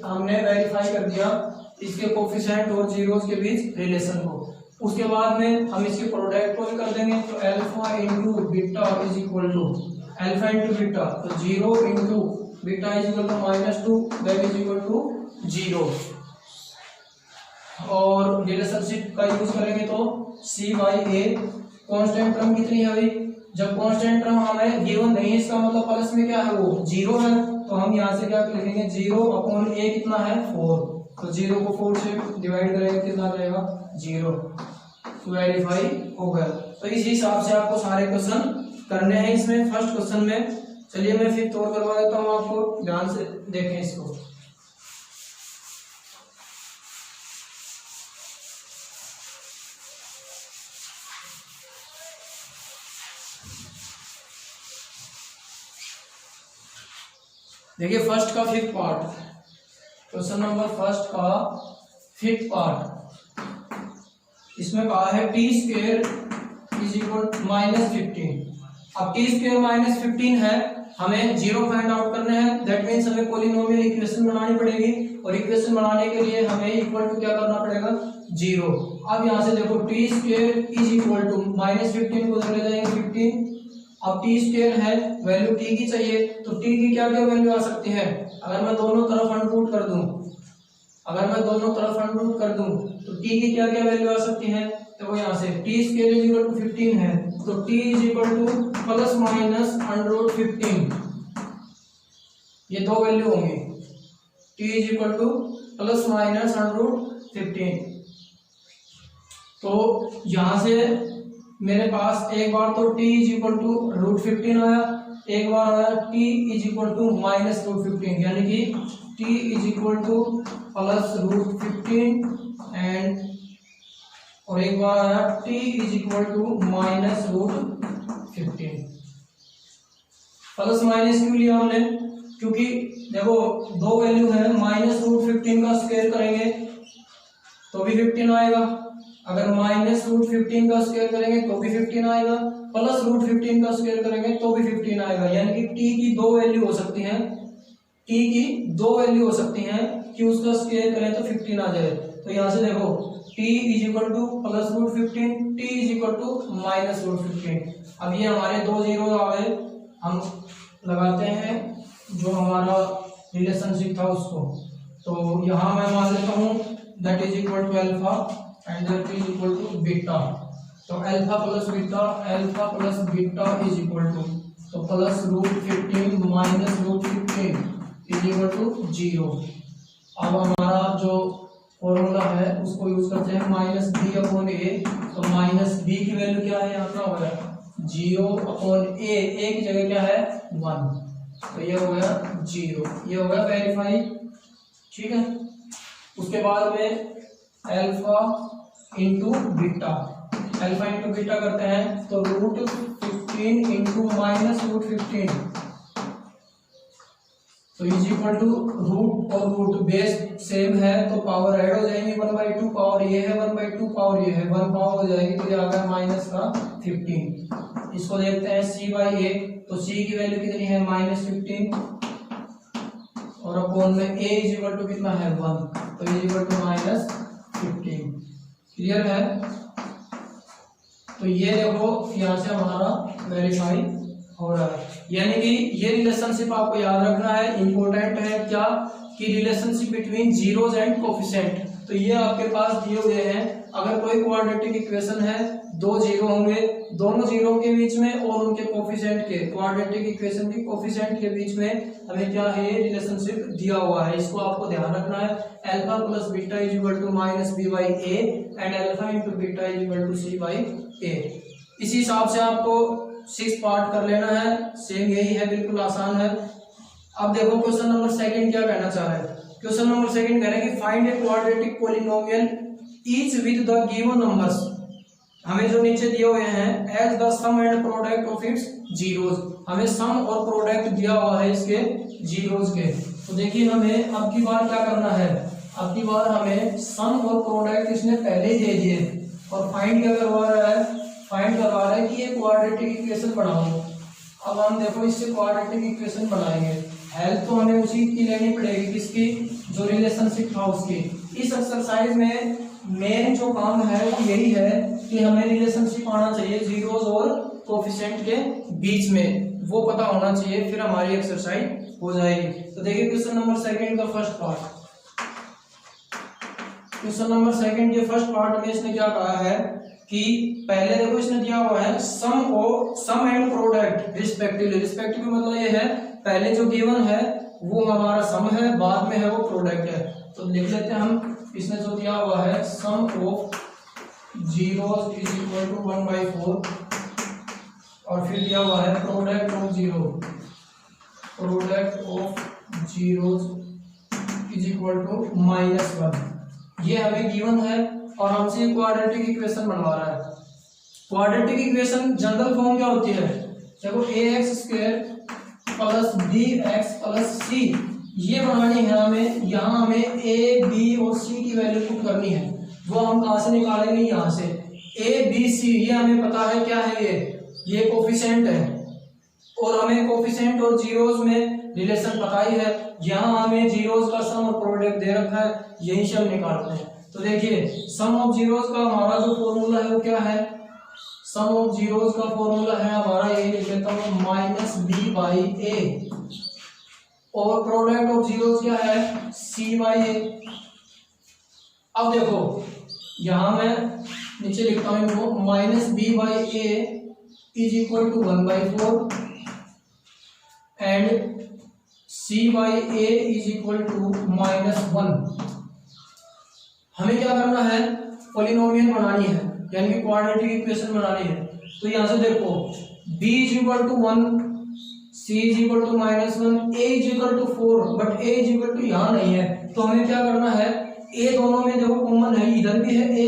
[SPEAKER 1] हमने वेरीफाई कर दिया इसके कोएफिशिएंट और जीरोस के बीच रिलेशन को। उसके बाद में हम इसके प्रोडक्ट को भी कर देंगे, तो alpha into beta is equal to alpha into beta, तो 0 into beta is equal to -2, that is equal to 0। और रिलेशनशिप का यूज करेंगे तो c/a, कांस्टेंट टर्म कितनी है भाई, जब कांस्टेंट टर्म हमें गिवन नहीं है इसका मतलब प्लस में क्या है वो 0 है, तो हम यहाँ से क्या लिखेंगे 0/a कितना है 4, तो 0 को 4 से डिवाइड करेंगे कितना जाएगा 0। तो वेरीफाई हो गया। तो इस हिसाब से आपको सारे क्वेश्चन करने हैं इसमें फर्स्ट क्वेश्चन में। चलिए मैं फिर तौर करवा देता हूँ आपको, ध्यान से देखें इसको। देखिए फर्स्ट का fifth part, question number first का फिफ्थ पार्ट, इसमें कहा है टी स्क्वेयर इज इक्वल -15। अब टी स्क्वेयर -15 है, हमें जीरो फाइंड आउट करने हैं। दैट मीन्स हमें पॉलिनोमियल इक्वेशन बनानी पड़ेगी, और इक्वेशन बनाने के लिए हमें इक्वल टू क्या करना पड़ेगा 0। अब यहाँ से देखो t square is equal to -15 को ले जाएंगे 15। अब टी स्क्वेयर है, वैल्यू टी की चाहिए, तो टी की क्या क्या वैल्यू आ सकती है। अगर मैं दोनों तरफ अनरूट कर दूं, तो टी की क्या क्या वैल्यू आ सकती है। तो यहाँ से t square is equal to 15 है, तो t is equal to plus minus under 15, ये दो वैल्यू होंगी। T is equal to plus minus under 15। तो यहाँ से मेरे पास एक बार तो t इज इक्वल टू √15 आया, एक बार आया t इज इक्वल टू -√15, यानी कि t is equal to plus √15 and, और एक बार आया t is equal to -√15। Plus minus क्यों लिया हमने, क्योंकि देखो दो वैल्यू है, -√15 का स्क्वायर करेंगे तो भी 15 आएगा, अगर -√15 का स्क्वायर करेंगे तो भी 15 आएगा, प्लस √15 का स्क्वायर करेंगे तो भी 15 आएगा। यानी कि t की दो वैल्यू हो सकती हैं, कि उसका स्क्वायर करें तो 15 आ जाए। तो यहाँ से देखो t is equal to plus √15, t is equal to -√15। अब ये हमारे दो जीरो आ गए, हम लगाते हैं जो हमारा रिलेशनशिप था उसको। तो यहाँ मैं मान लेता हूँ that is equal to alpha and that is equal to beta. तो alpha plus beta is equal to, तो plus √15 minus √15 is equal to 0। अब हमारा जो फॉर्मूला है उसको यूज करते हैं -b/a। तो -b की वैल्यू क्या है, यहाँ क्या हो गया 0/a, a की जगह क्या है 1, तो ये हो गया 0, ये हो गया वेरीफाई। ठीक है, उसके बाद में अल्फा इंटू बीटा करते हैं, तो √15 इंटू -√15, तो इज इक्वल टू रूट और रूट बेस सेम है तो पावर ऐड हो जाएंगे, 1/2 पावर ये है, 1/2 पावर ये है, 1 पावर हो जाएगी, तो ये आ गया -15। इसको देखते हैं c/a, तो c की वैल्यू कितनी है -15, और अपॉन में a इज इक्वल टू कितना है 1, तो इज इक्वल टू -15। क्लियर है। तो ये देखो यहाँ से हमारा वेरीफाई हो रहा है, यानी कि ये रिलेशनशिप आपको याद रखना है, इंपॉर्टेंट है क्या, कि relationship between zeros and coefficient. तो ये आपके पास दिए हुए हैं, अगर कोई क्वाड्रेटिक इक्वेशन है, दो जीरो होंगे, दोनों जीरो के बीच में और उनके कोफिशिएंट के, क्वाड्रेटिक इक्वेशन के कोफिशिएंट के बीच में हमें क्या है रिलेशनशिप दिया हुआ है, इसको आपको ध्यान रखना है। Alpha plus beta is equal to -b/a and alpha into beta is equal to c/a। इसी हिसाब से आपको 6 पार्ट कर लेना है, सेम यही है, बिल्कुल आसान है। अब देखो क्वेश्चन नंबर सेकंड क्या कहना चाह रहा है। क्वेश्चन नंबर सेकंड कह रहे हैं कि find a quadratic polynomial each with the given numbers. हमें जो नीचे दिए हुए हैं as the sum and product of its zeros, हमें सम और प्रोडक्ट दिया हुआ है इसके जीरोस के। तो देखिए हमें अब की बार क्या करना है, अब की बार हमें सम और प्रोडक्ट इसने पहले ही दे दिए, और फाइंड क्या करवा रहा है, फाइंड करवा रहा है कि ये क्वाड्रेटिक इक्वेशन बनाओ। अब हम देखो इससे क्वाड्रेटिक इक्वेशन बनाएंगे, हेल्प तो हमें उसी की लेनी पड़ेगी, किसकी, जो रिलेशनशिप था उसकी। इस एक्सरसाइज में मेन जो काम है वो यही है कि हमें रिलेशनशिप आना चाहिए जीरोस और कोफिशिएंट के बीच में, वो पता होना चाहिए, फिर हमारी एक्सरसाइज हो जाएगी। तो देखिए क्वेश्चन नंबर सेकंड का first part, question number second के फर्स्ट पार्ट में इसने क्या कहा है कि पहले देखो इसने दिया हुआ है सम एंड प्रोडक्ट रिस्पेक्टिवली। रिस्पेक्टिवली मतलब ये है पहले जो गिवन है वो हमारा सम है, बाद में है वो प्रोडक्ट है। तो लिख लेते हैं हम, इसमें जो दिया हुआ है sum of zeros is equal to 1/4 और फिर दिया हुआ है product of zeros is equal to -1। ये हमें गिवन है और हमसे क्वाड्रेटिक इक्वेशन बनवा रहा है। क्वाड्रेटिक इक्वेशन जनरल फॉर्म क्या होती है, देखो ax² plus bx plus c, ये बनानी है हमें। यहाँ हमें a b और c की वैल्यू पुट करनी है। वो हम कहाँ से निकालेंगे, यहाँ से a b c, ये हमें पता है क्या है, ये कोफिशिएंट है और हमें कोफिशिएंट और जीरोस में रिलेशन पता ही है। यहाँ हमें जीरोस का सम और प्रोडक्ट दे रखा है, यही से हम निकालते हैं। तो देखिए सम ऑफ जीरोस का हमारा जो फॉर्मूला है वो क्या है, सम ऑफ जीरोस का फॉर्मूला है हमारा, यही लिख लेता हूँ -b/a और प्रोडक्ट ऑफ जीरोस क्या है, c/a। अब देखो यहां मैं नीचे लिखता हूं इनको, -b/a is equal to 1/4 and c/a is equal to -1। हमें क्या करना है, पॉलिनोमियल बनानी है, यानी कि क्वाड्रेटिक इक्वेशन बनानी है। तो यहां से देखो b is equal to 1, c is equal to -1, a is equal to 4, but a is equal to यहाँ नहीं है। तो हमें क्या करना है, a दोनों में देखो कॉमन है, इधर भी है a,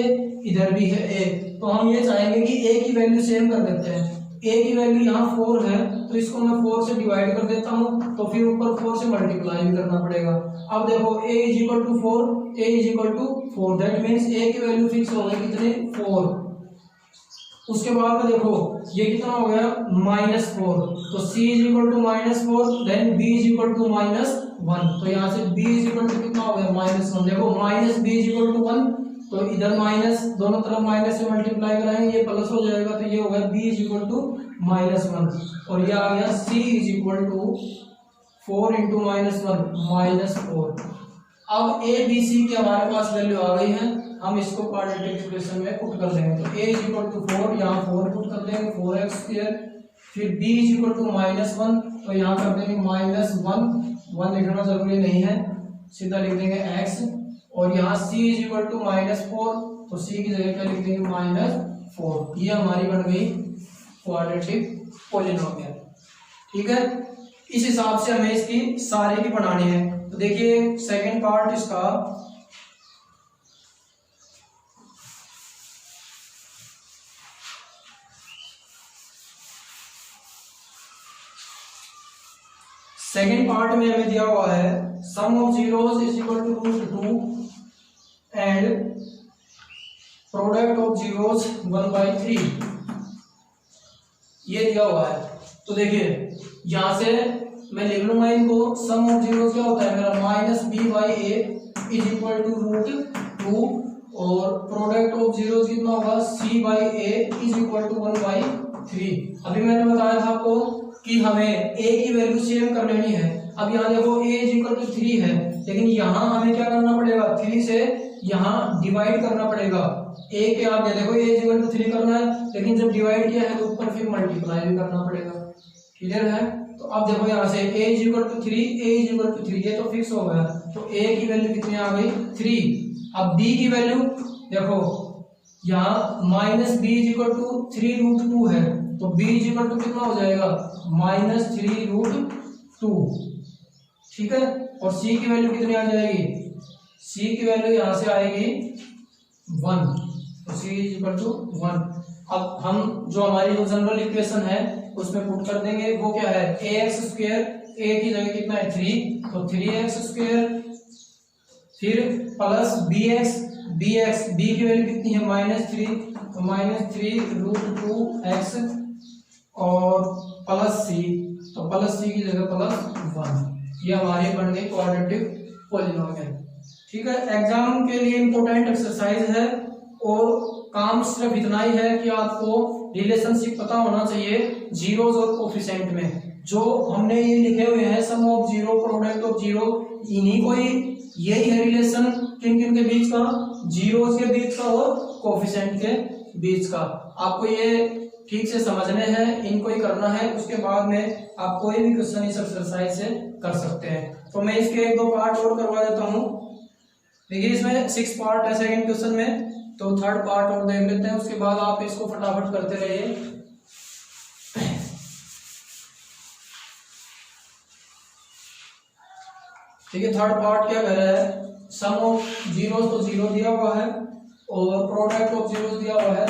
[SPEAKER 1] इधर भी है a। तो हम ये चाहेंगे कि a की वैल्यू सेम कर देते हैं। a की वैल्यू यहाँ 4 है, तो इसको मैं 4 से डिवाइड कर देता हूँ, तो फिर ऊपर 4 से मल्टीप्लाई भी करना पड़ेगा। अब देखो a is equal to 4, a is equal to 4, that means a की वैल्यू फिक्स हो गई कितने, 4। उसके बाद में देखो ये कितना हो गया, -4, तो c is equal to -4, then b is equal to -1। तो यहाँ से b इज इक्वल टू कितना हो गया, -1। देखो -b इज इक्वल टू 1, तो इधर माइनस, दोनों तरफ माइनस से मल्टीप्लाई कराएंगे, ये प्लस हो जाएगा, तो ये हो गया b इज इक्वल टू -1 और ये आ गया c is equal to 4 into -1 -4। अब a b c की हमारे पास वैल्यू आ गई है, हम इसको क्वाड्रेटिक इक्वेशन में पुट कर देंगे। तो a इज इक्वल टू 4, यहाँ 4 पुट कर देंगे, 4x²। फिर b इज इक्वल टू -1, तो यहाँ कर देंगे -1 लिखना जरूरी नहीं है, सीधा लिख देंगे x। और यहाँ c इज इक्वल टू -4, तो c की जगह क्या लिख देंगे, -4। ये हमारी बन गई क्वाड्रेटिक पॉलिनोमियल। ठीक है, इस हिसाब से हमें इसकी सारे की बनानी है। तो देखिए सेकंड पार्ट इसका, सेकेंड पार्ट में हमें दिया हुआ है sum of zeros is equal to √2 and product of zeros 1/3, ये दिया हुआ है। तो देखिए यहां से मैं लिख लूंगा इनको, सम ऑफ जीरोस क्या होता है मेरा, -b/a इज इक्वल टू √2 और प्रोडक्ट ऑफ जीरोस कितना होगा, c/a इज इक्वल टू 1/3। अभी मैंने बताया था आपको कि हमें a की वैल्यू सेम कर लेनी है। अब यहाँ देखो a इज इक्वल टू 3 है, लेकिन यहाँ हमें क्या करना पड़ेगा, 3 से यहाँ डिवाइड करना पड़ेगा। a के आगे देखो a इज इक्वल टू 3 करना है, लेकिन जब डिवाइड किया है तो ऊपर फिर मल्टीप्लाई भी करना पड़ेगा। क्लियर है? तो अब देखो यहाँ से a is equal to 3, a is equal to 3, ये तो फिक्स हो गया। तो a की वैल्यू कितनी आ गई, 3। अब b की वैल्यू देखो, यहाँ -b इज इक्वल टू 3√2 है, तो b इज इक्वल टू कितना हो जाएगा, -3√2। ठीक है, और c की वैल्यू कितनी आ जाएगी, c की वैल्यू यहाँ से आएगी 1, तो c इज इक्वल टू 1। अब हम जो हमारी जो जनरल इक्वेशन है उसमें पुट कर देंगे, वो क्या है, ax², a की जगह कितना है 3, तो 3x², फिर प्लस bx, b की वैल्यू कितनी है -3, तो -3√2x और प्लस c, तो प्लस c की जगह +1। ये हमारी बन गई क्वाड्रेटिक पॉलिनोमियल। ठीक है, एग्जाम के लिए इंपॉर्टेंट एक्सरसाइज है और काम सिर्फ इतना ही है कि आपको रिलेशनशिप पता होना चाहिए जीरोस और कोफिशिएंट में। जो हमने ये लिखे हुए हैं sum of zero, product of zero, इन्हीं को ही, यही है रिलेशन किन किन के बीच का, जीरोस के बीच का और कोफिशिएंट के बीच का। आपको ये ठीक से समझने हैं, इनको ही करना है। उसके बाद में आप कोई भी क्वेश्चन इस एक्सरसाइज से कर सकते हैं। तो मैं इसके 1-2 पार्ट और करवा देता हूँ। देखिए इसमें 6 पार्ट है सेकंड क्वेश्चन में, तो थर्ड पार्ट और देख लेते हैं, उसके बाद आप इसको फटाफट करते रहिए। ठीक है, थर्ड पार्ट क्या कह रहा है, सम ऑफ जीरोस तो 0 दिया हुआ है और प्रोडक्ट ऑफ जीरोस दिया हुआ है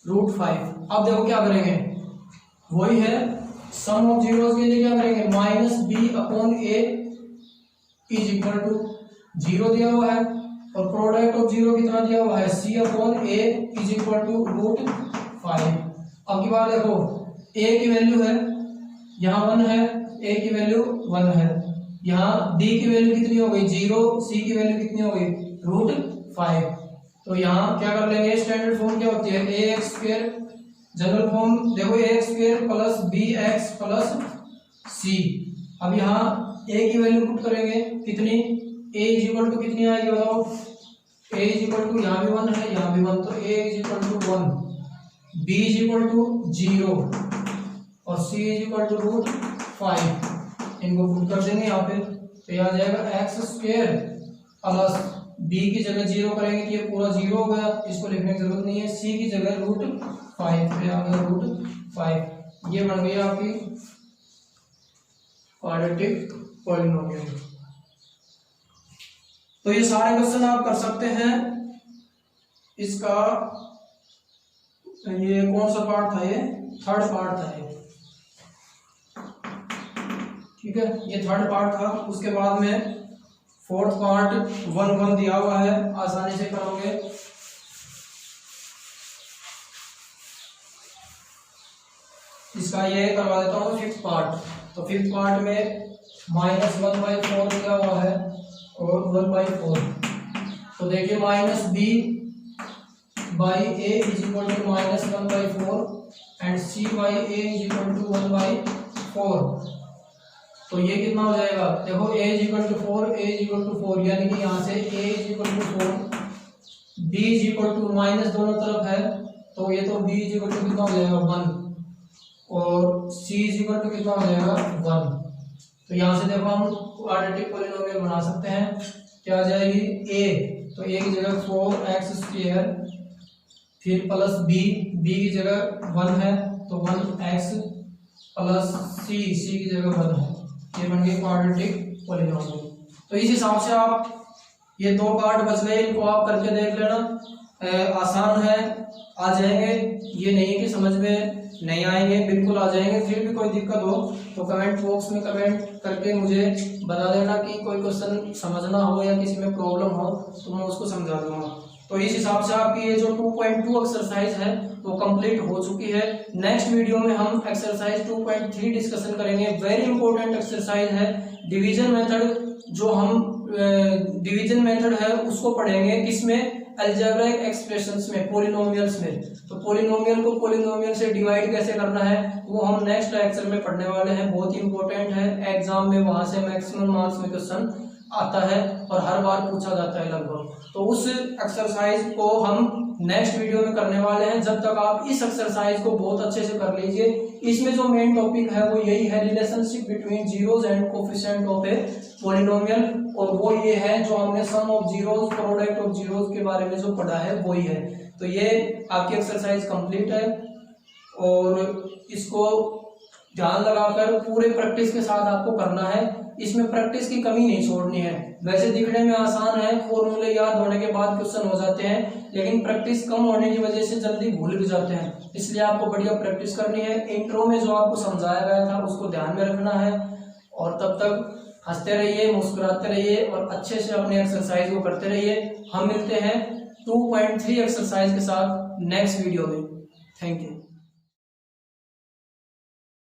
[SPEAKER 1] √5। अब देखो क्या करेंगे, वही है सम ऑफ जीरोस के लिए क्या करेंगे, -b/a इज इक्वल टू 0 दिया हुआ है और प्रोडक्ट ऑफ 0 कितना दिया हुआ है, c/a इज इक्वल टू √5। अब की बात देखो, a की वैल्यू है यहाँ 1 है, a की वैल्यू 1 है, यहाँ b की वैल्यू कितनी हो गई 0, c की वैल्यू कितनी हो गई √5। तो यहाँ क्या कर लेंगे, स्टैंडर्ड फॉर्म क्या होती है, ax², जनरल फॉर्म देखो ax² plus bx plus c। अब यहाँ a की वैल्यू पुट करेंगे कितनी, a इज इक्वल टू कितनी आएगी बताओ, a इज इक्वल टू यहाँ भी 1 है यहाँ भी 1, तो a is equal to 1, b is equal to 0 और c इज इक्वल टू √5। इनको पुट कर देंगे यहाँ पे, तो यहाँ आ जाएगा x² प्लस b की जगह 0 करेंगे तो ये पूरा 0 हो गया, इसको लिखने की जरूरत नहीं है, c की जगह √5, तो यहाँ आ √5। ये बन गई आपकी क्वाड्रेटिक पॉलिनोमियल। तो ये सारे क्वेश्चन आप कर सकते हैं। इसका ये कौन सा पार्ट था, ये थर्ड पार्ट था ये, ठीक है, ये थर्ड पार्ट था। उसके बाद में फोर्थ पार्ट 1-1 दिया हुआ है, आसानी से करोगे। इसका ये करवा देता हूँ फिफ्थ पार्ट। तो फिफ्थ पार्ट में -1/4 दिया हुआ है और 1/4। तो देखिए -b/a is equal to -1/4 and c/a is equal to 1/4। तो ये कितना हो जाएगा, देखो a is equal to 4, a is equal to 4, यानी कि यहाँ से a is equal to 4, b is equal to minus दोनों तरफ है, तो ये तो b इज इक्वल टू कितना हो जाएगा 1 और c इज इक्वल टू कितना हो जाएगा 1। तो यहाँ से देखो हम क्वाड्रेटिक पॉलिनोमियल बना सकते हैं। क्या आ जाएगी, a तो a की जगह 4x² फिर प्लस b की जगह 1 है तो 1x प्लस c की जगह 1 है, ये बन गई क्वाड्रेटिक पॉलिनोमियल। तो इस हिसाब से आप ये 2 पार्ट बच गए, इनको आप करके देख लेना, आसान है, आ जाएंगे। ये नहीं है कि समझ में नहीं आएंगे, बिल्कुल आ जाएंगे। फिर भी कोई दिक्कत हो तो कमेंट बॉक्स में कमेंट करके मुझे बता देना कि कोई क्वेश्चन समझना हो या किसी में प्रॉब्लम हो तो मैं उसको समझा दूंगा। तो इस हिसाब से आपकी ये जो 2.2 एक्सरसाइज है वो कंप्लीट हो चुकी है। नेक्स्ट वीडियो में हम एक्सरसाइज 2.3 डिस्कशन करेंगे। वेरी इंपॉर्टेंट एक्सरसाइज है, डिवीजन मेथड। जो हम डिवीजन मेथड है उसको पढ़ेंगे किसमें, अलजेब्रिक एक्सप्रेशंस में, पॉलिनोमियल्स में। तो पॉलिनोमियल को पॉलिनोमियल से डिवाइड कैसे करना है वो हम नेक्स्ट लेक्चर में पढ़ने वाले हैं। बहुत ही इंपॉर्टेंट है, एग्जाम में वहां से मैक्सिमम मार्क्स में क्वेश्चन आता है और हर बार पूछा जाता है लगभग। तो उस एक्सरसाइज को हम नेक्स्ट वीडियो में करने वाले हैं। जब तक आप इस एक्सरसाइज को बहुत अच्छे से कर लीजिए। इसमें जो मेन टॉपिक है वो यही है, relationship between zeros and coefficient of a polynomial, और वो ये है जो हमने sum of zeros, product of zeros के बारे में जो पढ़ा है वही है। तो ये आपकी एक्सरसाइज कंप्लीट है और इसको ध्यान लगाकर पूरे प्रैक्टिस के साथ आपको करना है। इसमें प्रैक्टिस की कमी नहीं छोड़नी है। वैसे दिखने में आसान है, फॉर्मूले याद होने के बाद क्वेश्चन हो जाते हैं, लेकिन प्रैक्टिस कम होने की वजह से जल्दी भूल भी जाते हैं। इसलिए आपको बढ़िया प्रैक्टिस करनी है। इंट्रो में जो आपको समझाया गया था उसको ध्यान में रखना है और तब तक हंसते रहिए, मुस्कुराते रहिए और अच्छे से अपने एक्सरसाइज को करते रहिए। हम मिलते हैं 2.3 एक्सरसाइज के साथ नेक्स्ट वीडियो में। Thank you.